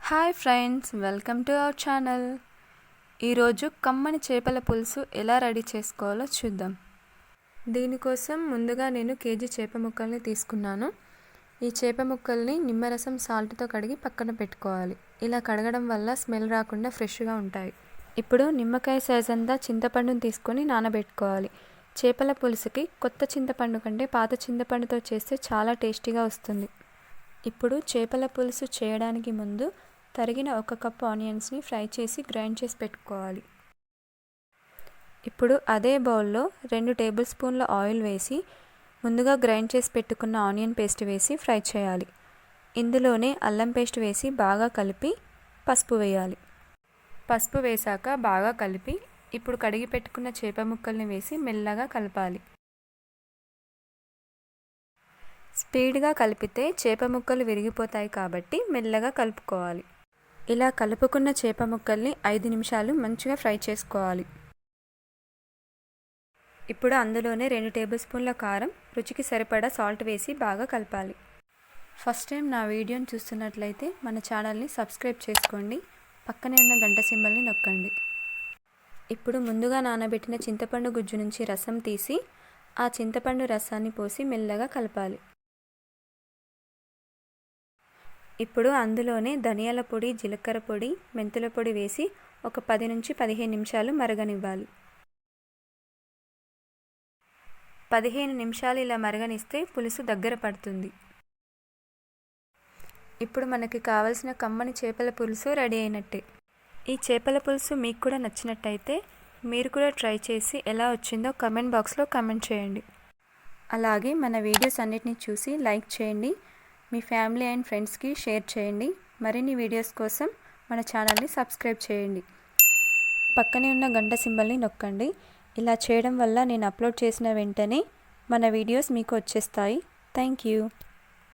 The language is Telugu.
Hi friends, welcome to our channel. ఈరోజు కమ్మని చేపల పులుసు ఎలా రెడీ చేసుకోవాలో చూద్దాం. దీనికోసం ముందుగా నేను కేజీ చేప ముక్కల్ని తీసుకున్నాను. ఈ చేప ముక్కల్ని నిమ్మరసం సాల్ట్తో కడిగి పక్కన పెట్టుకోవాలి. ఇలా కడగడం వల్ల స్మెల్ రాకుండా ఫ్రెష్గా ఉంటాయి. ఇప్పుడు నిమ్మకాయ సైజ్ అంతా చింతపండుని తీసుకొని నానబెట్టుకోవాలి. చేపల పులుసుకి కొత్త చింతపండు కంటే పాత చింతపండుతో చేస్తే చాలా టేస్టీగా వస్తుంది. ఇప్పుడు చేపల పులుసు చేయడానికి ముందు తరిగిన 1 కప్పు ఆనియన్స్ని ఫ్రై చేసి గ్రైండ్ చేసి పెట్టుకోవాలి. ఇప్పుడు అదే బౌల్లో 2 టేబుల్ స్పూన్ల ఆయిల్ వేసి ముందుగా గ్రైండ్ చేసి పెట్టుకున్న ఆనియన్ పేస్ట్ వేసి ఫ్రై చేయాలి. ఇందులోనే అల్లం పేస్ట్ వేసి బాగా కలిపి పసుపు వేయాలి. పసుపు వేశాక బాగా కలిపి ఇప్పుడు కడిగి పెట్టుకున్న చేప ముక్కల్ని వేసి మెల్లగా కలపాలి. స్పీడ్గా కలిపితే చేప ముక్కలు విరిగిపోతాయి కాబట్టి మెల్లగా కలుపుకోవాలి. ఇలా కలుపుకున్న చేప ముక్కల్ని 5 నిమిషాలు మంచిగా ఫ్రై చేసుకోవాలి. ఇప్పుడు అందులోనే 2 టేబుల్ స్పూన్ల కారం, రుచికి సరిపడా సాల్ట్ వేసి బాగా కలపాలి. ఫస్ట్ టైం నా వీడియోని చూస్తున్నట్లయితే మన ఛానల్ని సబ్స్క్రైబ్ చేసుకోండి. పక్కనే ఉన్న గంట సింబల్ని నొక్కండి. ఇప్పుడు ముందుగా నానబెట్టిన చింతపండు గుజ్జు నుంచి రసం తీసి ఆ చింతపండు రసాన్ని పోసి మెల్లగా కలపాలి. ఇప్పుడు అందులోనే ధనియాల పొడి, జీలకర్ర పొడి, మెంతుల పొడి వేసి ఒక 10 నుంచి 15 నిమిషాలు మరగనివ్వాలి. 15 నిమిషాలు ఇలా మరగనిస్తే పులుసు దగ్గర పడుతుంది. ఇప్పుడు మనకి కావలసిన కమ్మని చేపల పులుసు రెడీ అయినట్టే. ఈ చేపల పులుసు మీకు కూడా నచ్చినట్టయితే మీరు కూడా ట్రై చేసి ఎలా వచ్చిందో కమెంట్ బాక్స్లో కమెంట్ చేయండి. అలాగే మన వీడియోస్ అన్నిటిని చూసి లైక్ చేయండి. మీ ఫ్యామిలీ అండ్ ఫ్రెండ్స్కి షేర్ చేయండి. మరిన్ని వీడియోస్ కోసం మన ఛానల్ని సబ్స్క్రైబ్ చేయండి. పక్కనే ఉన్న గంట సింబల్ని నొక్కండి. ఇలా చేయడం వల్ల నేను అప్లోడ్ చేసిన వెంటనే మన వీడియోస్ మీకు వచ్చేస్తాయి. Thank you.